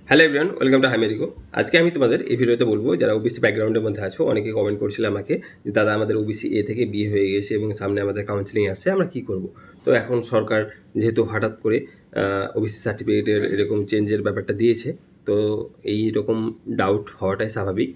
Hello everyone, welcome to হাইমেরিকো। আজকে আমি তোমাদের এই ভিডিওতে বলবো যারা ওবিসি ব্যাকগ্রাউন্ডের মধ্যে আছো, অনেকে কমেন্ট করছিল আমাকে যে দাদা আমাদের ওবিসি এ থেকে বি হয়ে গেছে এবং সামনে আমাদের কাউন্সিলিং আসছে, আমরা কি করব। তো এখন সরকার যেহেতু হঠাৎ করে ওবিসি সার্টিফিকেটের এরকম চেঞ্জের ব্যাপারটা দিয়েছে, তো এই রকম ডাউট হওয়াটাই স্বাভাবিক।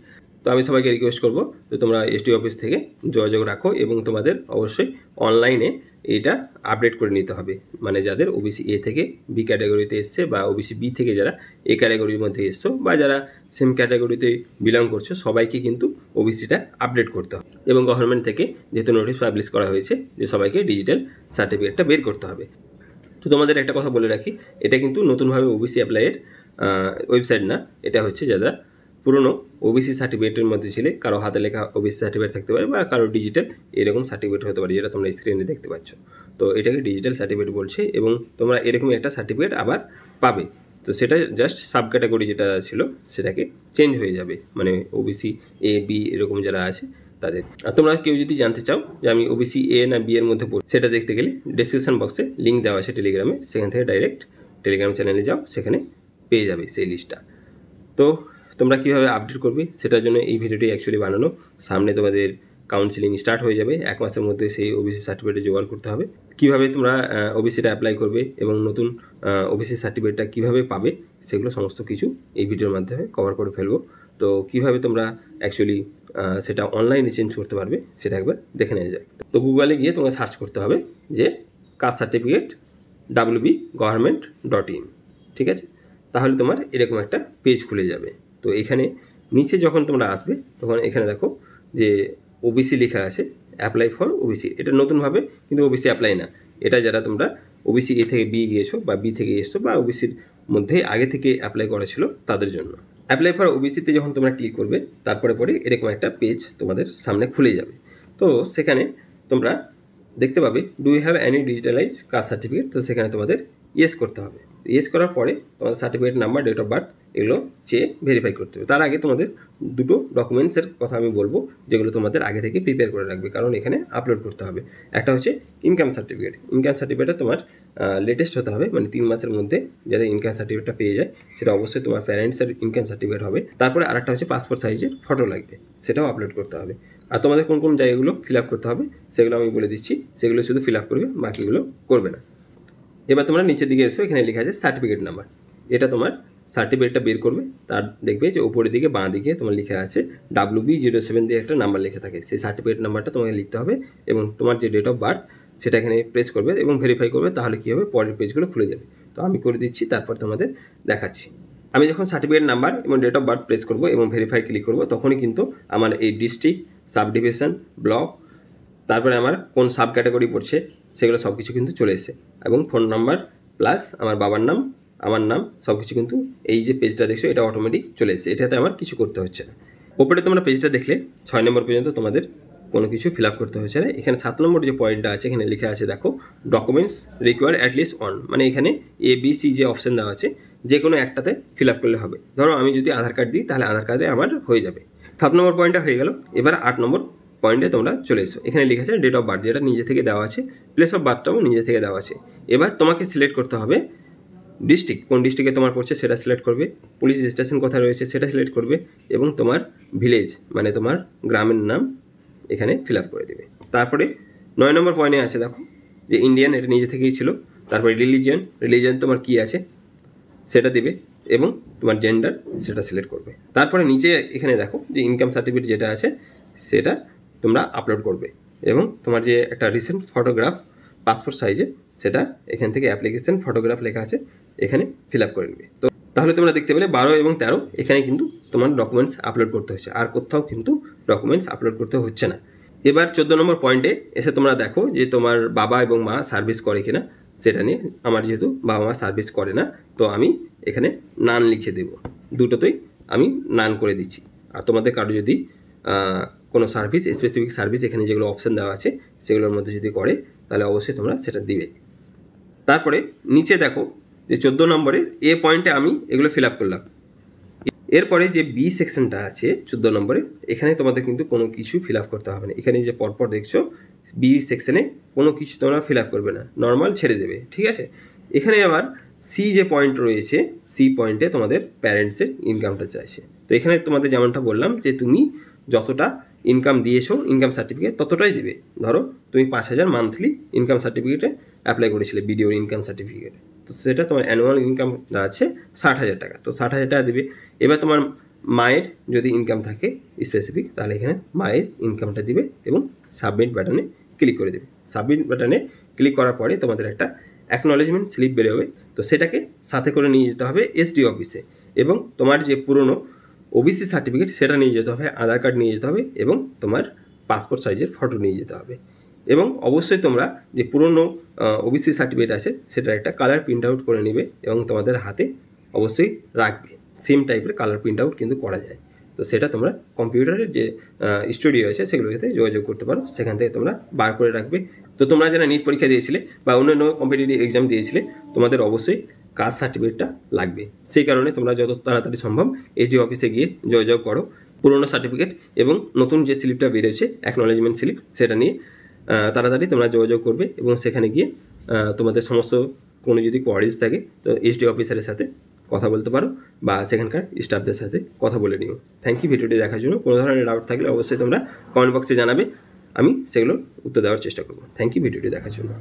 তো আমি সবাইকে রিকোয়েস্ট করবো যে তোমরা এসটি অফিস থেকে যোগাযোগ রাখো এবং তোমাদের অবশ্যই অনলাইনে এইটা আপডেট করে নিতে হবে। মানে যাদের ওবিসি এ থেকে বি ক্যাটাগরিতে এসছে বা ওবিসি বি থেকে যারা এ ক্যাটাগরির মধ্যে এসছো বা যারা সেম ক্যাটাগরিতে বিলং করছো, সবাইকে কিন্তু ওবিসিটা আপডেট করতে হবে। এবং গভর্নমেন্ট থেকে যেহেতু নোটিশ পাবলিশ করা হয়েছে যে সবাইকে ডিজিটাল সার্টিফিকেটটা বের করতে হবে। তো তোমাদের একটা কথা বলে রাখি, এটা কিন্তু নতুনভাবে ওবিসি অ্যাপ্লাইয়ের ওয়েবসাইট না, এটা হচ্ছে যারা পুরনো ওবিসি সার্টিফিকেটের মধ্যে ছিলে, কারো হাতে লেখা ওবিসি সার্টিফিকেট থাকতে পারে বা কারো ডিজিটাল এরকম সার্টিফিকেট হতে পারে, যেটা তোমরা স্ক্রিনে দেখতে পাচ্ছ। তো এটাকে ডিজিটাল সার্টিফিকেট বলছে এবং তোমরা এরকমই একটা সার্টিফিকেট আবার পাবে। তো সেটা জাস্ট সাব ক্যাটাগরি যেটা ছিল সেটাকে চেঞ্জ হয়ে যাবে, মানে ওবিসি এ বি এরকম যারা আছে তাদের। আর তোমরা কেউ যদি জানতে চাও যে আমি ওবিসি এ না বি এর মধ্যে পড়ি, সেটা দেখতে গেলে ডেসক্রিপশন বক্সে লিঙ্ক দেওয়া আছে টেলিগ্রামে, সেখান থেকে ডাইরেক্ট টেলিগ্রাম চ্যানেলে যাও, সেখানে পেয়ে যাবে সেই লিস্টটা। তো তোমরা কীভাবে আপডেট করবে সেটার জন্য এই ভিডিওটি অ্যাকচুয়ালি বানানো। সামনে তোমাদের কাউন্সিলিং স্টার্ট হয়ে যাবে, 1 মাসের মধ্যে সেই ওবিসি সার্টিফিকেট জোগাড় করতে হবে। কীভাবে তোমরা ওবিসিটা অ্যাপ্লাই করবে এবং নতুন ওবিসি সার্টিফিকেটটা কীভাবে পাবে, সেগুলো সমস্ত কিছু এই ভিডিওর মাধ্যমে কভার করে ফেলবো। তো কীভাবে তোমরা অ্যাকচুয়ালি সেটা অনলাইনে চেঞ্জ করতে পারবে সেটা একবার দেখে নেওয়া যায়। তো গুগলে গিয়ে তোমাকে সার্চ করতে হবে যে কাস্ট সার্টিফিকেট wb-government.in, ঠিক আছে? তাহলে তোমার এরকম একটা পেজ খুলে যাবে। তো এখানে নিচে যখন তোমরা আসবে তখন এখানে দেখো যে ওবিসি লেখা আছে, অ্যাপ্লাই ফর ওবিসি। এটা নতুনভাবে কিন্তু ওবিসি অ্যাপ্লাই না, এটা যারা তোমরা ওবিসি এ থেকে বি গিয়েছো বা বি থেকে এসছো বা ওবিসির মধ্যে আগে থেকে অ্যাপ্লাই করা ছিল তাদের জন্য। অ্যাপ্লাই ফর ওবিসিতে যখন তোমরা ক্লিক করবে তারপরে এরকম একটা পেজ তোমাদের সামনে খুলে যাবে। তো সেখানে তোমরা দেখতে পাবে do you have any digitalize caste certificate. তো সেখানে তোমাদের ইয়েস করতে হবে। ইয়েস করার পরে তোমাদের certificate number, date of birth এগুলো চেয়ে ভেরিফাই করতে হবে। তার আগে তোমাদের দুটো ডকুমেন্টসের কথা আমি বলবো যেগুলো তোমাদের আগে থেকে প্রিপেয়ার করে রাখবে, কারণ এখানে আপলোড করতে হবে। একটা হচ্ছে ইনকাম সার্টিফিকেট। ইনকাম সার্টিফিকেটটা তোমার লেটেস্ট হতে হবে, মানে 3 মাসের মধ্যে যাতে ইনকাম সার্টিফিকেটটা পেয়ে যায় সেটা অবশ্যই তোমার প্যারেন্টসের ইনকাম সার্টিফিকেট হবে। তারপরে আরেকটা হচ্ছে পাসপোর্ট সাইজের ফটো লাগবে, সেটাও আপলোড করতে হবে। আর তোমাদের কোন কোন জায়গাগুলো ফিল আপ করতে হবে সেগুলো আমি বলে দিচ্ছি, সেগুলো শুধু ফিল আপ করবে, বাকিগুলো করবে না। এবার তোমরা নিচের দিকে এসো, এখানে লেখা আছে সার্টিফিকেট নাম্বার। এটা তোমার সার্টিফিকেটটা বের করবে, তার দেখবে যে উপরের দিকে বাঁ দিকে তোমার লেখা আছে WB07 দিয়ে একটা নাম্বার লেখা থাকে, সেই সার্টিফিকেট নাম্বারটা তোমাকে লিখতে হবে এবং তোমার যে ডেট অফ বার্থ সেটা এখানে প্রেস করবে এবং ভেরিফাই করবে। তাহলে কী হবে, পরের পেজগুলো খুলে যাবে। তো আমি করে দিচ্ছি, তারপর তোমাদের দেখাচ্ছি। আমি যখন সার্টিফিকেট নাম্বার এবং ডেট অফ বার্থ প্রেস করবো এবং ভেরিফাই ক্লিক করবো, তখনই কিন্তু আমার এই ডিস্ট্রিক্ট, সাব ডিভিশন, ব্লক, তারপরে আমার কোন সাব ক্যাটাগরি পড়ছে সেগুলো সব কিছু কিন্তু চলে এসে, এবং ফোন নাম্বার প্লাস আমার বাবার নাম, আমার নাম, সব কিছু কিন্তু এই যে পেজটা দেখছো এটা অটোমেটিক চলে এসে, এটাতে আমার কিছু করতে হচ্ছে না। ওপরে তোমরা পেজটা দেখলে 6 নম্বর পর্যন্ত তোমাদের কোনো কিছু ফিল আপ করতে হচ্ছে না। এখানে 7 নম্বর যে পয়েন্টটা আছে এখানে লেখা আছে দেখো ডকুমেন্টস রিকোয়ার অ্যাটলিস্ট ওয়ান, মানে এখানে ABC যে অপশান দেওয়া আছে যে কোনো একটাতে ফিল আপ করলে হবে। ধরো আমি যদি আধার কার্ড দিই তাহলে আধার কার্ডে আমার হয়ে যাবে। 7 নম্বর পয়েন্টটা হয়ে গেল। এবার 8 নম্বর পয়েন্টে তোমরা চলে এসো, এখানে লিখা আছে ডেট অফ বার্থ, যেটা নিজে থেকে দেওয়া আছে, প্লেস অফ বার্থটাও নিজে থেকে দেওয়া আছে। এবার তোমাকে সিলেক্ট করতে হবে ডিস্ট্রিক্ট, কোন ডিস্ট্রিক্টে তোমার পড়ছে সেটা সিলেক্ট করবে, পুলিশ স্টেশন কোথায় রয়েছে সেটা সিলেক্ট করবে এবং তোমার ভিলেজ মানে তোমার গ্রামের নাম এখানে ফিল আপ করে দেবে। তারপরে 9 নম্বর পয়েন্টে আছে দেখো যে ইন্ডিয়ান, এটা নিজে থেকেই ছিল। তারপরে রিলিজিয়ন তোমার কী আছে সেটা দেবে এবং তোমার জেন্ডার সেটা সিলেক্ট করবে। তারপরে নিচে এখানে দেখো যে ইনকাম সার্টিফিকেট যেটা আছে সেটা তোমরা আপলোড করবে এবং তোমার যে একটা রিসেন্ট ফটোগ্রাফ পাসপোর্ট সাইজে সেটা এখান থেকে অ্যাপ্লিকেশন ফটোগ্রাফ লেখা আছে এখানে ফিল আপ করে নেবে। তো তাহলে তোমরা দেখতে পেলে 12 এবং 13 এখানে কিন্তু তোমার ডকুমেন্টস আপলোড করতে হচ্ছে, আর কোথাও কিন্তু ডকুমেন্টস আপলোড করতে হচ্ছে না। এবার 14 নম্বর পয়েন্টে এসে তোমরা দেখো যে তোমার বাবা এবং মা সার্ভিস করে কিনা সেটা নিয়ে। আমার যেহেতু বাবা মা সার্ভিস করে না, তো আমি এখানে নান লিখে দেব, দুটোতেই আমি নান করে দিচ্ছি। আর তোমাদের কারো যদি কোনো সার্ভিস, স্পেসিফিক সার্ভিস এখানে যেগুলো অপশান দেওয়া আছে সেগুলোর মধ্যে যদি করে তাহলে অবশ্যই তোমরা সেটা দিবে। তারপরে নিচে দেখো যে 14 নম্বরে এ পয়েন্টে আমি এগুলো ফিল আপ করলাম। এরপরে যে বি সেকশনটা আছে 14 নম্বরে, এখানে তোমাদের কিন্তু কোনো কিছু ফিল আপ করতে হবে না। এখানে যে পরপর দেখছো বি সেকশনে কোনো কিছু তোমরা ফিল আপ করবে না, নর্মাল ছেড়ে দেবে, ঠিক আছে? এখানে আবার সি যে পয়েন্ট রয়েছে, সি পয়েন্টে তোমাদের প্যারেন্টসের ইনকামটা চাইছে। তো এখানে তোমাদের যেমনটা বললাম যে তুমি যতটা ইনকাম দিয়েছো ইনকাম সার্টিফিকেট ততটাই দেবে। ধরো তুমি 5,000 মান্থলি ইনকাম সার্টিফিকেটে অ্যাপ্লাই করেছিলে, ভিডিওর ইনকাম সার্টিফিকেটে, তো সেটা তোমার অ্যানুয়াল ইনকাম দাঁড়াচ্ছে 60,000 টাকা। তো 60,000 টাকা দেবে। এবার তোমার মায়ের যদি ইনকাম থাকে স্পেসিফিক, তাহলে এখানে মায়ের ইনকামটা দিবে এবং সাবমিট বাটনে ক্লিক করে দেবে। সাবমিট বাটনে ক্লিক করার পরে তোমাদের একটা অ্যাকনলেজমেন্ট স্লিপ বেরোবে। তো সেটাকে সাথে করে নিয়ে যেতে হবে এসডি অফিসে, এবং তোমার যে পুরনো ওবিসি সার্টিফিকেট সেটা নিয়ে যেতে হবে, আধার কার্ড নিয়ে যেতে হবে এবং তোমার পাসপোর্ট সাইজের ফটো নিয়ে যেতে হবে। এবং অবশ্যই তোমরা যে পুরনো ওবিসি সার্টিফিকেট আছে সেটার একটা কালার প্রিন্ট আউট করে নেবে এবং তোমাদের হাতে অবশ্যই রাখবে। সেম টাইপের কালার প্রিন্ট আউট কিন্তু করা যায়। তো সেটা তোমরা কম্পিউটারের যে স্টুডিও আছে সেগুলোর সাথে যোগাযোগ করতে পারো, সেখান থেকে তোমরা বার করে রাখবে। তো তোমরা যারা নিট পরীক্ষা দিয়েছিলে বা অন্যান্য কম্পিটিটিভ এক্সাম দিয়েছিলে, তোমাদের অবশ্যই কাস্ট সার্টিফিকেটটা লাগবে। সেই কারণে তোমরা যত তাড়াতাড়ি সম্ভব এসডি অফিসে গিয়ে যোগাযোগ করো। পুরোনো সার্টিফিকেট এবং নতুন যে স্লিপটা বেরিয়েছে অ্যাকনলেজমেন্ট স্লিপ, সেটা নিয়ে তাড়াতাড়ি তোমরা যোগাযোগ করবে এবং সেখানে গিয়ে তোমাদের সমস্ত কোনো যদি কোয়ারিজ থাকে তো এসডি অফিসারের সাথে কথা বলতে পারো বা সেখানকার স্টাফদের সাথে কথা বলে নিও। থ্যাংক ইউ ভিডিওটি দেখার জন্য। কোনো ধরনের ডাউট থাকলে অবশ্যই তোমরা কমেন্ট বক্সে জানাবে, আমি সেগুলোর উত্তর দেওয়ার চেষ্টা করবো। থ্যাংক ইউ ভিডিওটি দেখার জন্য।